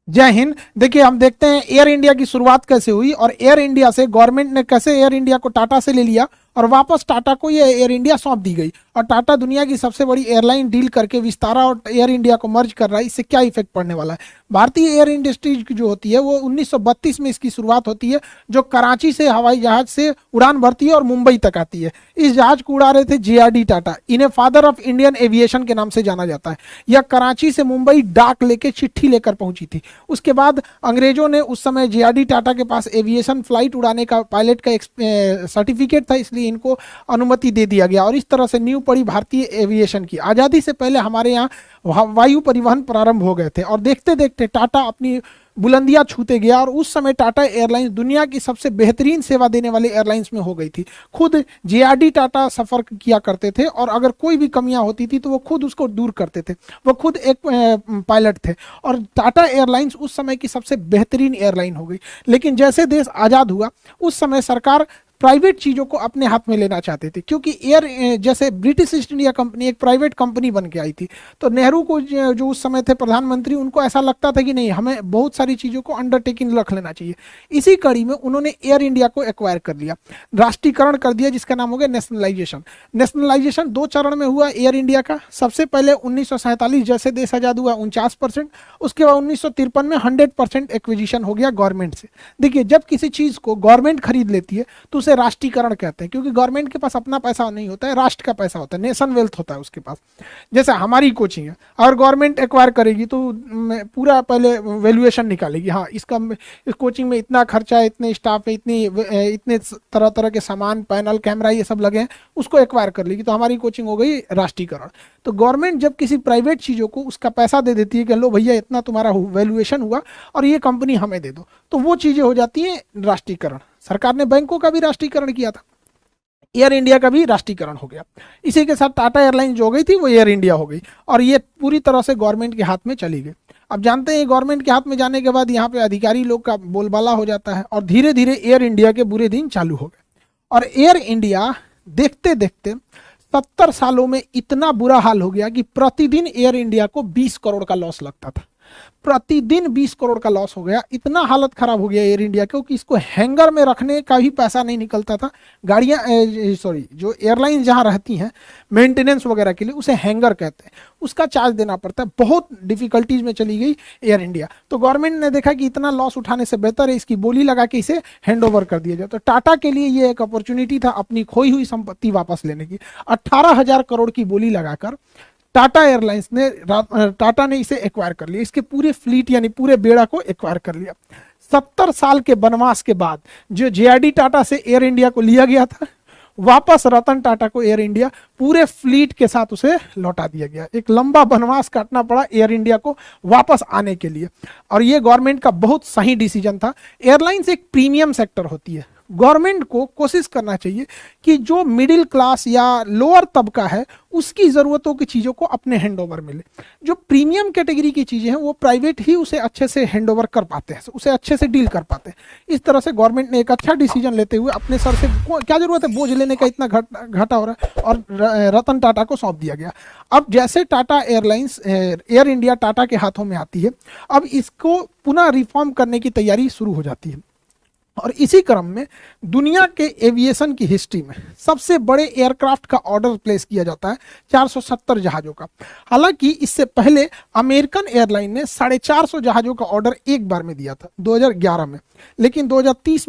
जय हिंद। देखिए, हम देखते हैं एयर इंडिया की शुरुआत कैसे हुई और एयर इंडिया से गवर्नमेंट ने कैसे एयर इंडिया को टाटा से ले लिया और वापस टाटा को ये एयर इंडिया सौंप दी गई। और टाटा दुनिया की सबसे बड़ी एयरलाइन डील करके विस्तारा और एयर इंडिया को मर्ज कर रहा है। इससे क्या इफेक्ट पड़ने वाला है? भारतीय एयर इंडस्ट्री जो होती है वो 1932 में इसकी शुरुआत होती है, जो कराची से हवाई जहाज से उड़ान भरती है और मुंबई तक आती है। इस जहाज को उड़ा रहे थे JRD टाटा। इन्हें फादर ऑफ इंडियन एविएशन के नाम से जाना जाता है। यह कराची से मुंबई डाक लेके चिट्ठी लेकर पहुंची थी। उसके बाद अंग्रेजों ने, उस समय JRD टाटा के पास एविएशन फ्लाइट उड़ाने का पायलट का सर्टिफिकेट था, इसलिए इनको अनुमति दे दिया गया और इस तरह से नींव पड़ी भारतीय एविएशन की। आज़ादी से पहले हमारे यहाँ वायु परिवहन प्रारंभ हो गए थे और देखते देखते टाटा अपनी बुलंदियां छूते गया और उस समय टाटा एयरलाइंस दुनिया की सबसे बेहतरीन सेवा देने वाली एयरलाइंस में हो गई थी। खुद JRD टाटा सफर किया करते थे और अगर कोई भी कमियां होती थी तो वो खुद उसको दूर करते थे। वो खुद एक पायलट थे और टाटा एयरलाइंस उस समय की सबसे बेहतरीन एयरलाइन हो गई। लेकिन जैसे देश आज़ाद हुआ उस समय सरकार प्राइवेट चीज़ों को अपने हाथ में लेना चाहते थे, क्योंकि जैसे ब्रिटिश ईस्ट इंडिया कंपनी एक प्राइवेट कंपनी बन के आई थी। तो नेहरू को जो उस समय थे प्रधानमंत्री, उनको ऐसा लगता था कि नहीं, हमें बहुत सारी चीज़ों को अंडरटेकिंग रख लेना चाहिए। इसी कड़ी में उन्होंने एयर इंडिया को एक्वायर कर लिया, राष्ट्रीयकरण कर दिया, जिसका नाम हो गया नेशनलाइजेशन। नेशनलाइजेशन 2 चरण में हुआ एयर इंडिया का। सबसे पहले 1947 जैसे देश आज़ाद हुआ 49%। उसके बाद 1953 में 100% एक्विजिशन हो गया गवर्नमेंट से। देखिए, जब किसी चीज़ को गवर्नमेंट खरीद लेती है तो उसे राष्ट्रीयकरण कहते हैं, क्योंकि गवर्नमेंट के पास अपना पैसा नहीं होता है, राष्ट्र का पैसा होता है, नेशन वेल्थ होता है उसके पास। जैसे हमारी कोचिंग है, अगर गवर्नमेंट एक्वायर करेगी तो पूरा पहले वैल्यूएशन निकालेगी। हाँ, इसका इस कोचिंग में इतना खर्चा है, इतने स्टाफ है, इतने तरह तरह के सामान, पैनल, कैमरा, ये सब लगे हैं, उसको एक्वायर कर लेगी, तो हमारी कोचिंग हो गई राष्ट्रीयकरण। तो गवर्नमेंट जब किसी प्राइवेट चीज़ों को उसका पैसा दे देती है कि लो भैया, इतना तुम्हारा वैल्यूएशन हुआ और ये कंपनी हमें दे दो, तो वो चीज़ें हो जाती हैं राष्ट्रीयकरण। सरकार ने बैंकों का भी राष्ट्रीयकरण किया था, एयर इंडिया का भी राष्ट्रीयकरण हो गया। इसी के साथ टाटा एयरलाइन जो हो गई थी वो एयर इंडिया हो गई और ये पूरी तरह से गवर्नमेंट के हाथ में चली गई। अब जानते हैं, गवर्नमेंट के हाथ में जाने के बाद यहाँ पे अधिकारी लोग का बोलबाला हो जाता है और धीरे धीरे एयर इंडिया के बुरे दिन चालू हो गए। और एयर इंडिया देखते देखते 70 सालों में इतना बुरा हाल हो गया कि प्रतिदिन एयर इंडिया को 20 करोड़ का लॉस लगता था। प्रतिदिन 20 करोड़ का लॉस हो गया। इतना हालत खराब हो गया एयर इंडिया को कि इसको हैंगर में रखने का भी पैसा नहीं निकलता था। गाड़ियां, सॉरी, जो एयरलाइन जहां रहती हैं मेंटेनेंस वगैरह के लिए, उसे हैंगर कहते हैं, उसका चार्ज देना पड़ता है। बहुत डिफिकल्टीज में चली गई एयर इंडिया। तो गवर्नमेंट ने देखा कि इतना लॉस उठाने से बेहतर है इसकी बोली लगा के इसे हैंड ओवर कर दिया जाए। तो टाटा के लिए ये एक अपॉर्चुनिटी था अपनी खोई हुई संपत्ति वापस लेने की। 18,000 करोड़ की बोली लगाकर टाटा एयरलाइंस ने, टाटा ने इसे एक्वायर कर लिया, इसके पूरे फ्लीट यानी पूरे बेड़ा को एक्वायर कर लिया। 70 साल के वनवास के बाद जो JRD टाटा से एयर इंडिया को लिया गया था, वापस रतन टाटा को एयर इंडिया पूरे फ्लीट के साथ उसे लौटा दिया गया। एक लंबा वनवास काटना पड़ा एयर इंडिया को वापस आने के लिए और ये गवर्नमेंट का बहुत सही डिसीजन था। एयरलाइंस एक प्रीमियम सेक्टर होती है। गवर्नमेंट को कोशिश करना चाहिए कि जो मिडिल क्लास या लोअर तबका है उसकी ज़रूरतों की चीज़ों को अपने हैंड ओवर मिले। जो प्रीमियम कैटेगरी की चीज़ें हैं वो प्राइवेट ही उसे अच्छे से हैंड ओवर कर पाते हैं, उसे अच्छे से डील कर पाते हैं। इस तरह से गवर्नमेंट ने एक अच्छा डिसीजन लेते हुए अपने सर से क्या ज़रूरत है बोझ लेने का, इतना घाटा हो रहा है, और रतन टाटा को सौंप दिया गया। अब जैसे Tata airlines, air India Tata के हाथों में आती है, अब इसको पुनः रिफॉर्म करने की तैयारी शुरू हो जाती है। और इसी क्रम में दुनिया के एविएशन की हिस्ट्री में सबसे बड़े एयरक्राफ्ट का ऑर्डर प्लेस किया जाता है 470 जहाज़ों का। हालांकि इससे पहले अमेरिकन एयरलाइन ने 450 जहाज़ों का ऑर्डर एक बार में दिया था 2011 में, लेकिन 2023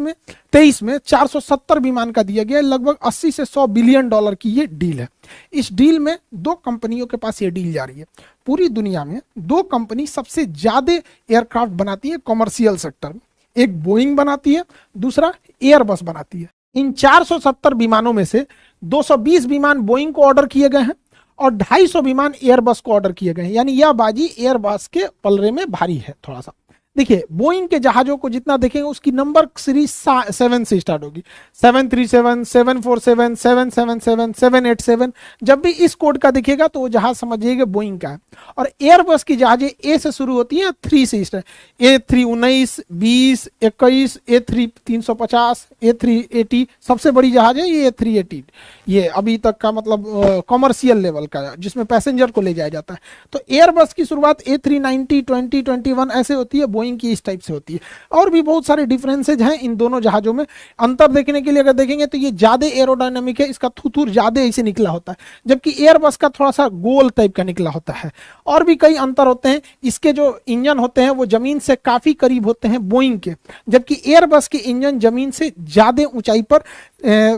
में 470 विमान का दिया गया। लगभग 80 से 100 बिलियन डॉलर की ये डील है। इस डील में 2 कंपनियों के पास ये डील जा रही है। पूरी दुनिया में 2 कंपनी सबसे ज्यादा एयरक्राफ्ट बनाती है कॉमर्शियल सेक्टर में, एक बोइंग बनाती है, दूसरा एयरबस बनाती है। इन 470 विमानों में से 220 विमान बोइंग को ऑर्डर किए गए हैं और 250 विमान एयरबस को ऑर्डर किए गए हैं। यानी यह बाजी एयरबस के पलरे में भारी है थोड़ा सा। देखिए, बोइंग के जहाजों को जितना देखेंगे उसकी नंबर सीरीज 7 से स्टार्ट होगी। 737, 747, 777, 787। जब भी इस कोड का दिखेगा तो वो जहाज समझिएगा बोइंग का है। और एयरबस की जहाजें ए से शुरू होती हैं, 3 से स्टार्ट, A3 19, 20, 21, A3 350, A3 80। सबसे बड़ी जहाज है ये A380। ये अभी तक का मतलब कॉमर्शियल लेवल का जिसमें पैसेंजर को ले जाया जाता है। तो एयरबस की शुरुआत A390, 20, 21 ऐसे होती है। बोइंग की इस टाइप से होती है। और भी बहुत सारे डिफरेंसेज हैं इन दोनों जहाजों में। अंतर देखने के लिए अगर देखेंगे तो ये ज्यादा एरोडायनामिक है, इसका थुथुर ज्यादा ऐसे निकला होता है, जबकि एयरबस का थोड़ा सा गोल टाइप का निकला होता है। और भी कई अंतर होते हैं। इसके जो इंजन होते हैं वो जमीन से काफी करीब होते हैं बोइंग के, जबकि एयरबस के इंजन जमीन से ज्यादा ऊंचाई पर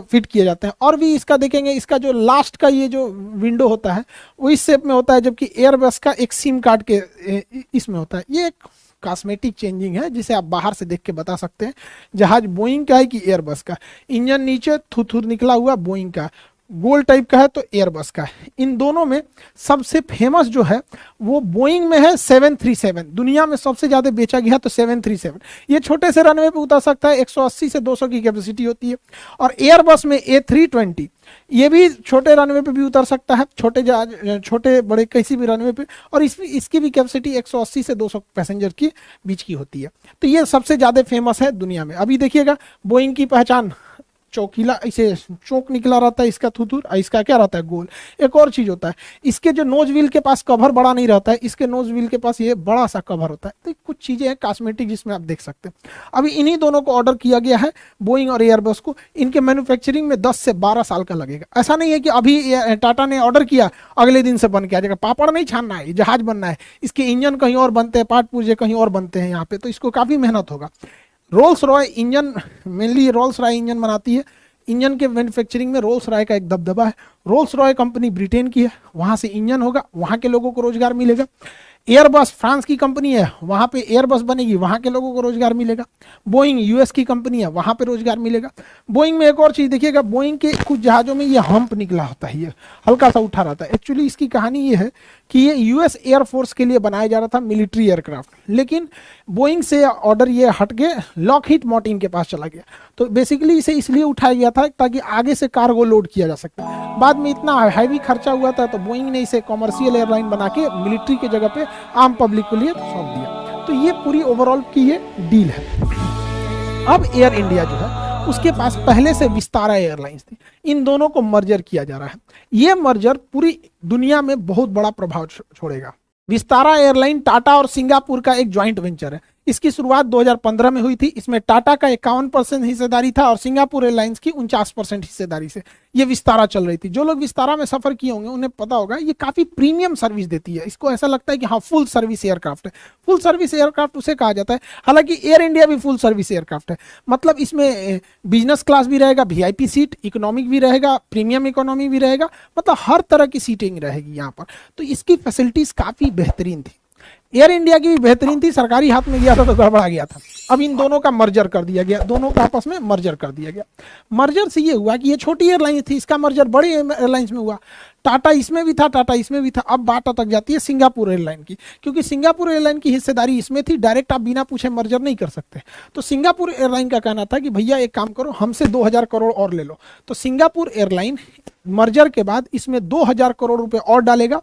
फिट किए जाते हैं। और भी इसका देखेंगे, इसका जो लास्ट का ये जो विंडो होता है वो इस शेप में होता है, जबकि एयरबस का एक सिम कार्ड के इसमें होता है। ये एक कॉस्मेटिक चेंजिंग है जिसे आप बाहर से देख के बता सकते हैं जहाज बोइंग का है कि एयरबस का। इंजन नीचे थुथुर निकला हुआ बोइंग का, गोल टाइप का है तो एयरबस का है। इन दोनों में सबसे फेमस जो है वो बोइंग में है 737। दुनिया में सबसे ज्यादा बेचा गया तो 737। ये छोटे से रनवे पे उतर सकता है, 180 से 200 की कैपेसिटी होती है। और एयरबस में A320, ये भी छोटे रनवे पे भी उतर सकता है, छोटे जहाज, छोटे बड़े किसी भी रनवे पे। और इसकी भी कैपेसिटी 180 से 200 पैसेंजर की बीच की होती है। तो ये सबसे ज्यादा फेमस है दुनिया में। अभी देखिएगा बोइंग की पहचान चौकीला, इसे चौक निकला रहता है इसका थुथुर, इसका क्या रहता है गोल। एक और चीज होता है, इसके जो नोज व्हील के पास कवर बड़ा नहीं रहता है, इसके नोज व्हील के पास ये बड़ा सा कवर होता है। तो कुछ चीजें हैं कॉस्मेटिक जिसमें आप देख सकते हैं। अभी इन्हीं दोनों को ऑर्डर किया गया है, बोइंग और एयरबस को। इनके मैन्युफैक्चरिंग में 10 से 12 साल का लगेगा। ऐसा नहीं है कि अभी टाटा ने ऑर्डर किया अगले दिन से बन के आ जाएगा। पापड़ नहीं छानना है, जहाज बनना है। इसके इंजन कहीं और बनते हैं, पार्ट पुर्जे कहीं और बनते हैं यहाँ पे, तो इसको काफी मेहनत होगा। Rolls Royce engine, mainly Rolls Royce engine बनाती है। इंजन के मैन्युफैक्चरिंग में रोल्स रॉय का एक दबदबा है। रोल्स रॉय कंपनी ब्रिटेन की है, वहां से इंजन होगा, वहां के लोगों को रोजगार मिलेगा। एयरबस फ्रांस की कंपनी है, वहां पे एयरबस बनेगी, वहां के लोगों को रोजगार मिलेगा। बोइंग यूएस की कंपनी है, वहां पे रोजगार मिलेगा। बोइंग में एक और चीज देखिएगा, बोइंग के कुछ जहाजों में ये हम्प निकला होता है, ये हल्का सा उठा रहता है। एक्चुअली इसकी कहानी ये है कि ये यूएस एयरफोर्स के लिए बनाया जा रहा था, मिलिट्री एयरक्राफ्ट, लेकिन बोइंग से ऑर्डर ये हट के लॉकहीड मार्टिन के पास चला गया। तो बेसिकली इसे इसलिए उठाया गया था ताकि आगे से कार्गो लोड किया जा सकता। बाद में इतना हैवी खर्चा हुआ था तो बोइंग ने इसे कॉमर्शियल एयरलाइन बना के मिलिट्री की जगह पे आम पब्लिक के लिए सौंप दिया। तो ये पूरी ओवरऑल की ये डील है। अब एयर इंडिया जो है उसके पास पहले से विस्तारा एयरलाइंस थी, इन दोनों को मर्जर किया जा रहा है। ये मर्जर पूरी दुनिया में बहुत बड़ा प्रभाव छोड़ेगा। विस्तारा एयरलाइन टाटा और सिंगापुर का एक ज्वाइंट वेंचर है। इसकी शुरुआत 2015 में हुई थी। इसमें टाटा का 51% हिस्सेदारी था और सिंगापुर एयरलाइंस की 49% हिस्सेदारी से ये विस्तारा चल रही थी। जो लोग विस्तारा में सफर किए होंगे उन्हें पता होगा ये काफी प्रीमियम सर्विस देती है। इसको ऐसा लगता है कि हाँ फुल सर्विस एयरक्राफ्ट है। फुल सर्विस एयरक्राफ्ट उसे कहा जाता है। हालांकि एयर इंडिया भी फुल सर्विस एयरक्राफ्ट है, मतलब इसमें बिजनेस क्लास भी रहेगा, वीआईपी सीट, इकोनॉमिक भी रहेगा, प्रीमियम इकोनॉमी भी रहेगा, मतलब हर तरह की सीटिंग रहेगी यहाँ पर। तो इसकी फैसिलिटीज काफी बेहतरीन थी। एयर इंडिया की भी बेहतरीन थी, सरकारी हाथ में गया था तो गड़बड़ा गया था। अब इन दोनों का मर्जर कर दिया गया, दोनों का आपस में मर्जर कर दिया गया। मर्जर से ये हुआ कि ये छोटी एयरलाइन थी, इसका मर्जर बड़ी एयरलाइंस में हुआ। टाटा इसमें भी था, टाटा इसमें भी था। अब बात अटक जाती है सिंगापुर एयरलाइन की, क्योंकि सिंगापुर एयरलाइन की हिस्सेदारी इसमें थी। डायरेक्ट आप बिना पूछे मर्जर नहीं कर सकते। तो सिंगापुर एयरलाइन का कहना था कि भैया एक काम करो, हमसे 2000 करोड़ और ले लो। तो सिंगापुर एयरलाइन मर्जर के बाद इसमें 2000 करोड़ रुपए और डालेगा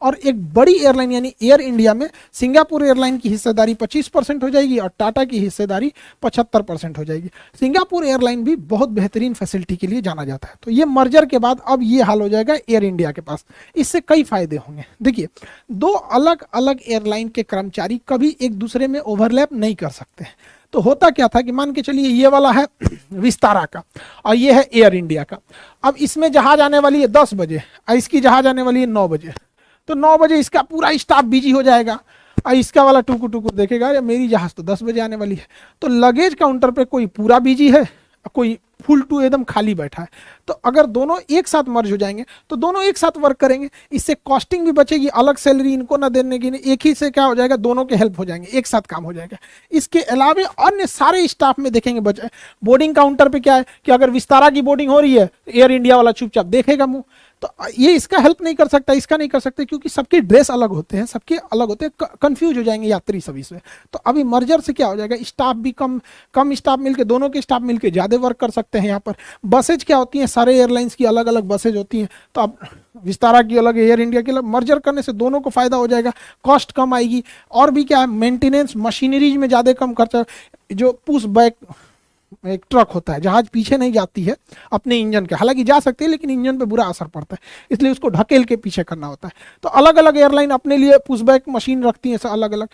और एक बड़ी एयरलाइन यानी एयर इंडिया में सिंगापुर एयरलाइन की हिस्सेदारी 25% हो जाएगी और टाटा की हिस्सेदारी 75% हो जाएगी। सिंगापुर एयरलाइन भी बहुत बेहतरीन फैसिलिटी के लिए जाना जाता है। तो ये मर्जर के बाद अब ये हाल हो जाएगा एयर इंडिया के पास। इससे कई फायदे होंगे। देखिए, दो अलग अलग एयरलाइन के कर्मचारी कभी एक दूसरे में ओवरलैप नहीं कर सकते। तो होता क्या था कि मान के चलिए ये वाला है विस्तारा का और ये है एयर इंडिया का। अब इसमें जहाज आने वाली है 10 बजे और इसकी जहाज आने वाली है 9 बजे। तो 9 बजे इसका पूरा स्टाफ बिजी हो जाएगा और इसका वाला टुकु टुकु देखेगा, अरे मेरी जहाज तो 10 बजे आने वाली है। तो लगेज काउंटर पे कोई पूरा बिजी है, कोई फुल टू एकदम खाली बैठा है। तो अगर दोनों एक साथ मर्ज हो जाएंगे तो दोनों एक साथ वर्क करेंगे, इससे कॉस्टिंग भी बचेगी, अलग सैलरी इनको ना देने की, एक ही से क्या हो जाएगा, दोनों के हेल्प हो जाएंगे, एक साथ काम हो जाएगा। इसके अलावा अन्य सारे स्टाफ में देखेंगे बचे। बोर्डिंग काउंटर पे क्या है कि अगर विस्तारा की बोर्डिंग हो रही है, एयर इंडिया वाला चुपचाप देखेगा मुंह। तो ये इसका हेल्प नहीं कर सकता, इसका नहीं कर सकते, क्योंकि सबके ड्रेस अलग होते हैं, सबके अलग होते हैं, कंफ्यूज हो जाएंगे यात्री सभी से। तो अभी मर्जर से क्या हो जाएगा, स्टाफ भी कम स्टाफ मिलके, दोनों के स्टाफ मिलके ज्यादा वर्क कर सकते हैं। यहाँ पर बसेज क्या होती हैं, सारे एयरलाइंस की अलग अलग बसेज होती हैं। तो अब विस्तारा की अलग, एयर इंडिया की अलग, मर्जर करने से दोनों को फायदा हो जाएगा, कॉस्ट कम आएगी। और भी क्या है, मेंटेनेंस, मशीनरीज में ज्यादा कम खर्चा। जो पुश बैक एक ट्रक होता है, जहाज पीछे नहीं जाती है अपने इंजन के, हालांकि जा सकती है लेकिन इंजन पे बुरा असर पड़ता है, इसलिए उसको ढकेल के पीछे करना होता है। तो अलग अलग एयरलाइन अपने लिए पुशबैक मशीन रखती है अलग अलग।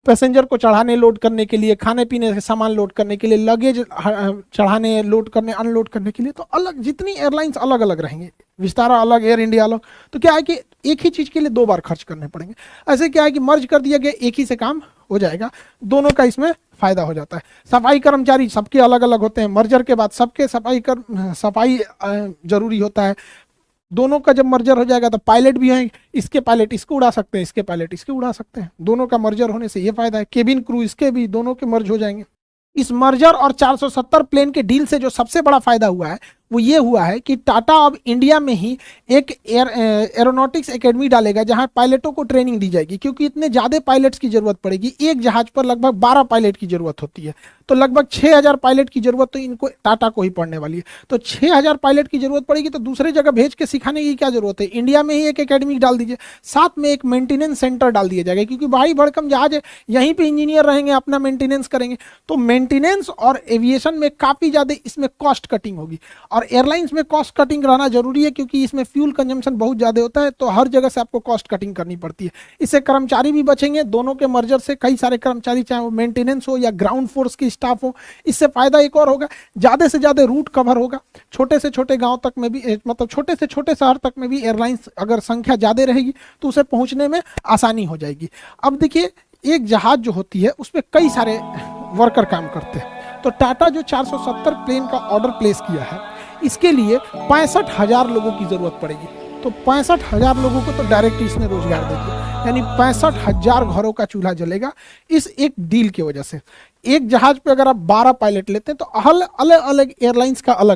पैसेंजर को चढ़ाने लोड करने के लिए, खाने पीने के सामान लोड करने के लिए, लगेज चढ़ाने लोड करने अनलोड करने के लिए, तो अलग जितनी एयरलाइंस अलग अलग रहेंगे, विस्तारा अलग, एयर इंडिया अलग, तो क्या है कि एक ही चीज के लिए 2 बार खर्च करने पड़ेंगे। ऐसे क्या है कि मर्ज कर दिया गया, एक ही से काम हो जाएगा, दोनों का इसमें फायदा हो जाता है। सफाई कर्मचारी सबके अलग अलग होते हैं, मर्जर के बाद सबके सफाई जरूरी होता है। दोनों का जब मर्जर हो जाएगा तो पायलट भी हैं, इसके पायलट इसको उड़ा सकते हैं, इसके पायलट इसके उड़ा सकते हैं। दोनों का मर्जर होने से ये फायदा है। केबिन क्रू इसके भी, दोनों के मर्ज हो जाएंगे। इस मर्जर और 470 प्लेन के डील से जो सबसे बड़ा फायदा हुआ है वो ये हुआ है कि टाटा अब इंडिया में ही एक एरोनॉटिक्स एकेडमी डालेगा जहां पायलटों को ट्रेनिंग दी जाएगी, क्योंकि इतने ज़्यादा पायलट्स की जरूरत पड़ेगी। एक जहाज पर लगभग 12 पायलट की जरूरत होती है, तो लगभग 6000 पायलट की जरूरत तो इनको टाटा को ही पड़ने वाली है। तो 6000 पायलट की जरूरत पड़ेगी, तो दूसरे जगह भेज के सिखाने की क्या जरूरत है, इंडिया में ही एक एकेडमी डाल दीजिए, साथ में एक मेंटेनेंस सेंटर डाल दिया जाएगा, क्योंकि भारी भड़कम जहाज है, यहीं पे इंजीनियर रहेंगे, अपना मेंटेनेंस करेंगे। तो मेंटेनेंस और एविएशन में काफ़ी ज़्यादा इसमें कॉस्ट कटिंग होगी, और एयरलाइंस में कॉस्ट कटिंग रहना जरूरी है, क्योंकि इसमें फ्यूल कंजम्पशन बहुत ज़्यादा होता है, तो हर जगह से आपको कॉस्ट कटिंग करनी पड़ती है। इससे कर्मचारी भी बचेंगे, दोनों के मर्जर से कई सारे कर्मचारी, चाहे वो मेंटेनेंस हो या ग्राउंड फोर्स की स्टाफ हो। इससे फायदा एक और होगा, ज़्यादा से ज़्यादा रूट कवर होगा, छोटे से छोटे गाँव तक में भी, मतलब छोटे से छोटे शहर तक में भी एयरलाइंस अगर संख्या ज़्यादा रहेगी तो उसे पहुँचने में आसानी हो जाएगी। अब देखिए, एक जहाज जो होती है उसमें कई सारे वर्कर काम करते हैं, तो टाटा जो 470 प्लेन का ऑर्डर प्लेस किया है, इसके लिए 65,000 लोगों की जरूरत पड़ेगी। तो 65,000 लोगों को तो डायरेक्ट इसने रोजगार दे दिया, यानी 65,000 घरों का चूल्हा जलेगा इस एक डील की वजह से। एक जहाज पे अगर आप 12 पायलट लेते हैं तो अलग अलग एयरलाइंस का अलग